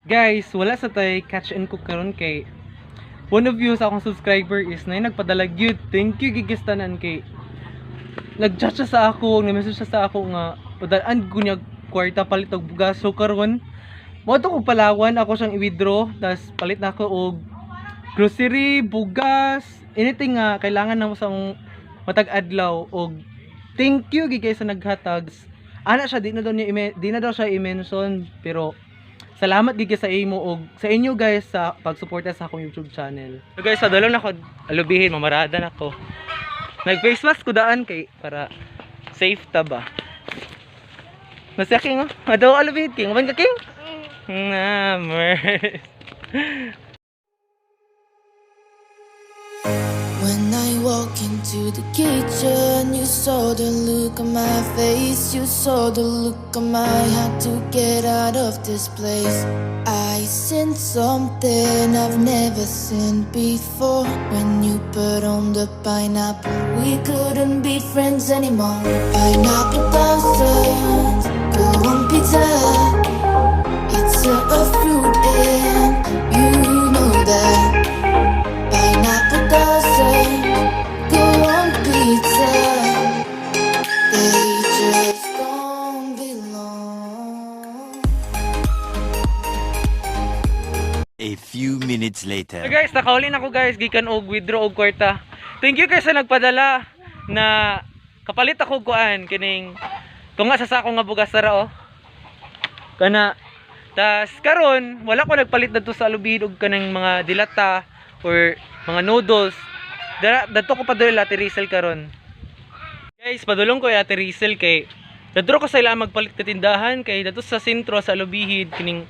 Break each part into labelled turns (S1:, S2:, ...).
S1: Guys, wala sa tay catch and cook karon kay one of you sa akong subscriber is na nagpadala gyud. Thank you gigistanan kay nag-chat siya sa ako, nag-message siya sa ako nga padalaan ko niya kwarta palit og bugas. So karon mo to ko Palawan, ako siyang i-withdraw tas palit na ako og grocery, bugas, anything nga kailangan namo sa akong matag adlaw. Og thank you gigay sa naghatags. Ana siya di na daw siya i-mention pero salamat gid sa imo og sa inyo guys sa pagsuporta sa akong YouTube channel. So guys, sa dalon ako alubihin, mamarada na ako. Nag face mask ko daan kay para safe ta ba. Masya king oh. Adaw alubihin king. Maban ka king? Mer.
S2: When I walk into the kitchen, you saw the look on my face. You saw the look on my heart to get out of this place. I seen something I've never seen before. When you put on the pineapple, we couldn't be friends anymore. Pineapple thousands, go on pizza. It's a fruit and you know that. Pineapple doesn't go on pizza. They just don't belong.
S3: A few minutes later.
S1: So guys, nakaulin ako guys, gikan og withdraw og kwarta. Thank you guys sa nagpadala na kapalit ako kuan kining kung nga sa ako nga bugas ra oh. Kana tas karon wala ko nagpalit dito sa alubihin og kanang mga dilata or mga noodles. Dato ko padulong Ate Rizel karon. Guys, padulong ko Ate Rizel kay dadro ko sa ila magpalit ka tindahan kay dato sa sentro sa Alubihid kining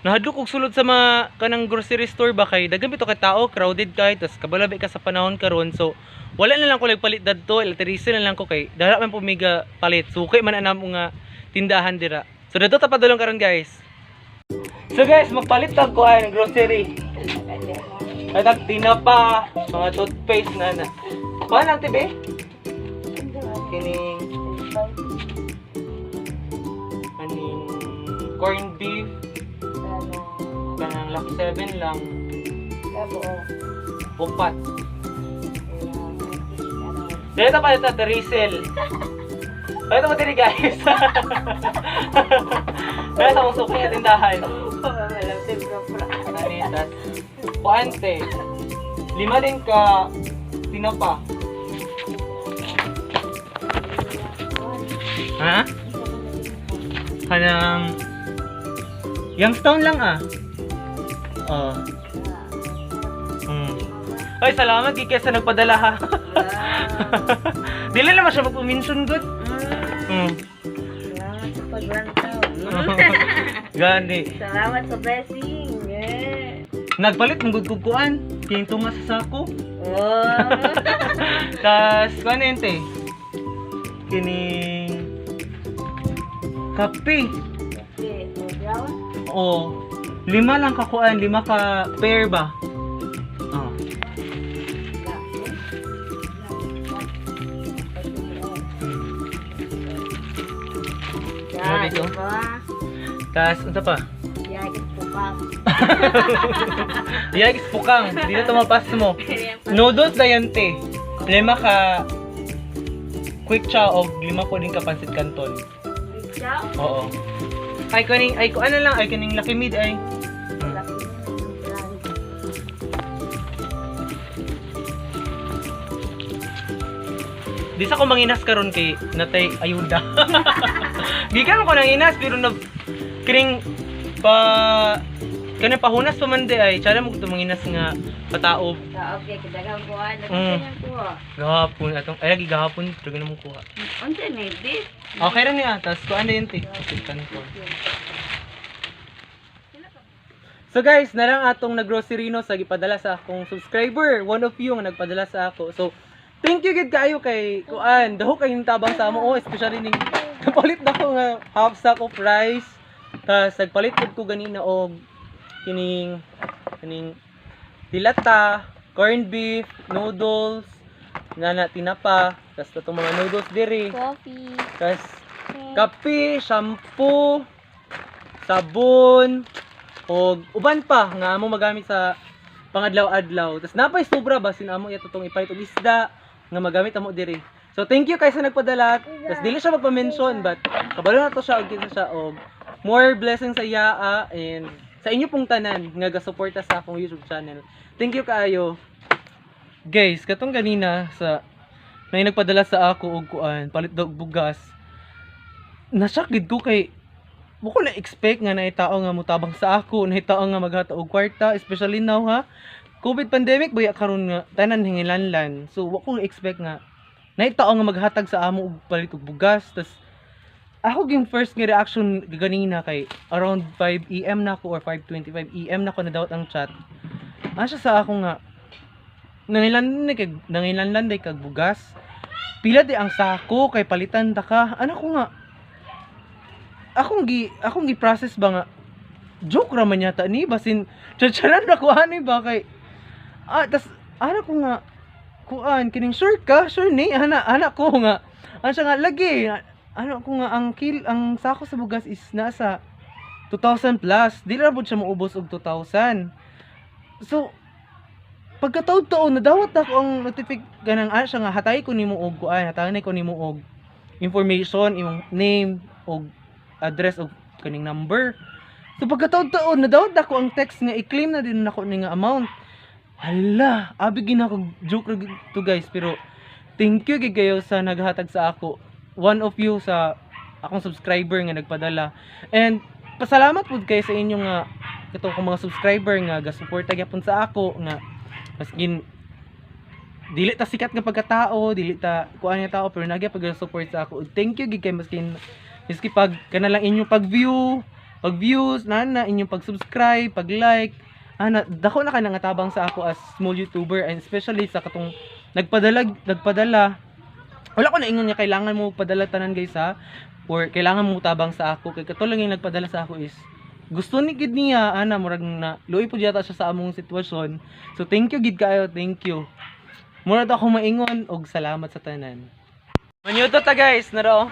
S1: nahadlok og sulod sa mga kanang grocery store ba kay daghan bito ka tao, crowded kay tas kabalabi ka sa panahon karon. So wala na lang ko nagpalit dadto, Ate Rizel na lang ko kay dara man pumiga palit. Sukay man anamo nga tindahan dira. So dato ta padulong karon guys. So guys, magpalit tag ko ay grocery. At tinapa, mga toothpaste na na. Kuhaan ang tibe? Kining corned beef. Kanang lak 7 lang. Upat. Dito pa ito, Rizel. Ito mo tini guys. Kaya sa mong sukay at tindahan. Nanitas. Kuante. 5 din ka tinapa. Ha? Kanang Youngstown lang ah. Oh. Ay, salamat kay sa nagpadala ha. Dili naman siya magpuminsun good.
S4: Salamat sa pagrantaw.
S1: Gani.
S4: Salamat sa blessing.
S1: Nagpalit ng gugkuan. Kining tumas sa sako.
S4: Oh.
S1: Tas kanente. Kining kape.
S4: Okay, brown.
S1: Oh. 5 lang kakuan, 5 ka pair ba? Oh.
S4: Ya,
S1: dito?
S4: diba?
S1: Tas ano pa?
S4: Yagit po pa.
S1: Yagis pukang, di na tumapas mo. Noodles na yan te. 5 ka quick chow og 5 po din ka pansit canton.
S4: Ciao.
S1: Oo. Ay kaning ano lang ay kaning Lucky Mid ay. Di sa ko manginas karon kay natay ayuda. Gikan ko nang inas pero na kining pa kanang pahunas pa man di ay tsara mo to manginas nga pataob.
S4: Okay, kadagang kuha. Nagkanyang kuha.
S1: Gahapon atong ay lagi gahapon pero na mo kuha.
S4: Unsa may this?
S1: Okay ra niya tas kuan din ti. So guys, narang atong naggrocery no sa gipadala sa akong subscriber. One of you nga nagpadala sa ako. So thank you gid kaayo kay kuan. Daho kay tabang sa amo oh, especially ning kapalit na ko nga half sack of rice. Tas nagpalit ko ganina og kining dilata, corned beef, noodles, nana tinapa, tas itong mga noodles diri.
S4: Coffee.
S1: Tas kape, shampoo, sabon, o uban pa nga amo magamit sa pangadlaw-adlaw. Tas napay sobra basin amo iya tutong ipalit og isda nga magamit amo diri. So thank you kay sa nagpadala. Tas dili siya magpa-mention but kabalo na to siya og kinsa siya og more blessings sa iya and sa inyo pong tanan nga gasuporta sa akong YouTube channel. Thank you kaayo. Guys, katong ganina sa may nagpadala sa ako og kuan, palit daw og bugas. Nashock gid ko kay mo ko na expect nga naitao nga mutabang sa ako, naitao nga maghata og kwarta, especially now ha. COVID pandemic baya karon nga tanan hingilanlan. So wa ko expect nga naitao nga maghatag sa amo og palit og bugas. Tas ako yung first nga reaction ganina kay around 5 AM na ako or 5:25 AM na ako nadawat ang chat. Asa sa ako nga nangilanlan day kag bugas. Pila di ang sako kay palitan ta ka. Ano ko nga akong gi process ba nga joke ra man yata ni basin chacharan na ko ani ba kay tas ano ko nga kuan kining sure ni ana ko nga ano siya nga lagi ano ko nga ang sako sa bugas is nasa 2,000 plus di ra pud siya maubos og 2,000. So pagkataon-taon nadawat ako ang ganang siya nga hatay ko nimo og kuan hatay ko nimo og information imong name og address og kaning number. So pagkataon-taon nadawat ako ang text nga i-claim na din nako ni nga amount. Hala, abi gina ko joke ra to guys pero thank you gid kayo sa naghatag sa ako. One of you sa akong subscriber nga nagpadala. And pasalamat pud kay sa inyo nga katong mga subscriber nga gasuporta gyapon sa ako nga maskin dili ta sikat nga pagkatao, dili ta kuan nga tao pero nagya pag-support sa ako. Thank you gid kay miski pag kana lang inyong pag-views, na inyong pag-subscribe, pag-like, dako na ka nga tabang sa ako as small YouTuber and especially sa katong nagpadala. Wala ko na ingon nga kailangan mo padala tanan guys ha or kailangan mo tabang sa ako kay katong lang yung nagpadala sa ako is gusto ni gid niya murag na luoy pud yata siya sa among sitwasyon. So thank you gid kayo, thank you. Murag ako maingon og salamat sa tanan. Manyuto ta guys, naro.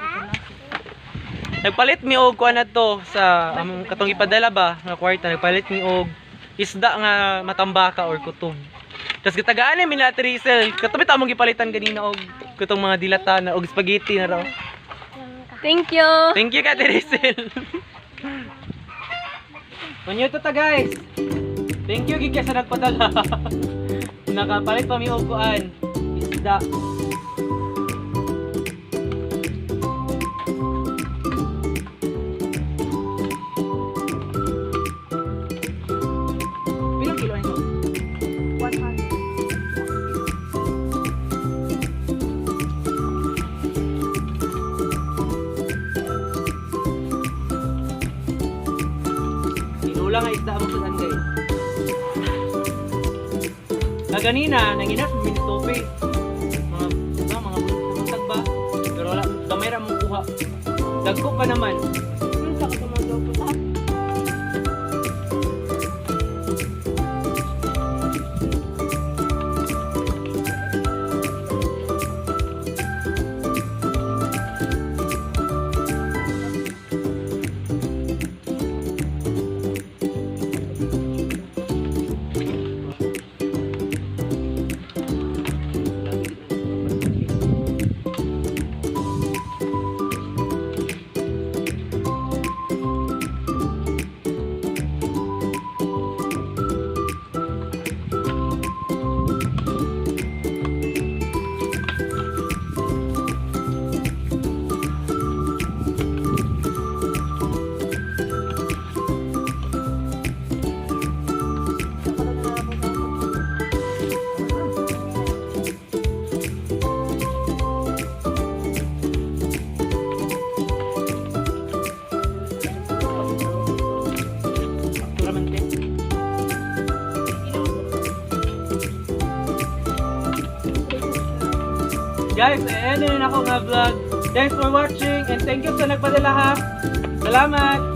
S1: Nagpalit mi og kuan to sa among katong ipadala ba nga kwarta, nagpalit mi og isda nga matambaka or kutom. Tas gitagaan ni mina Trisel, katubit among gipalitan ganina og katong mga dilata na og spaghetti na raw.
S5: Thank you.
S1: Thank you ka Trisel. Manyuto ta guys. Thank you gid sa nagpadala. Nakapalit pa mi og kuan, isda. Pilang kilo ito?
S5: 100.
S1: Tinula nga isda mo sa guys. Ganina, nanginas minitope. Mga buntag ba? Pero wala, damay ra mong kuha. Dagko pa naman.
S5: Sa katumagaw po ta.
S1: Guys, ayan na rin ako nga vlog. Thanks for watching and thank you sa nagpadala ha. Salamat!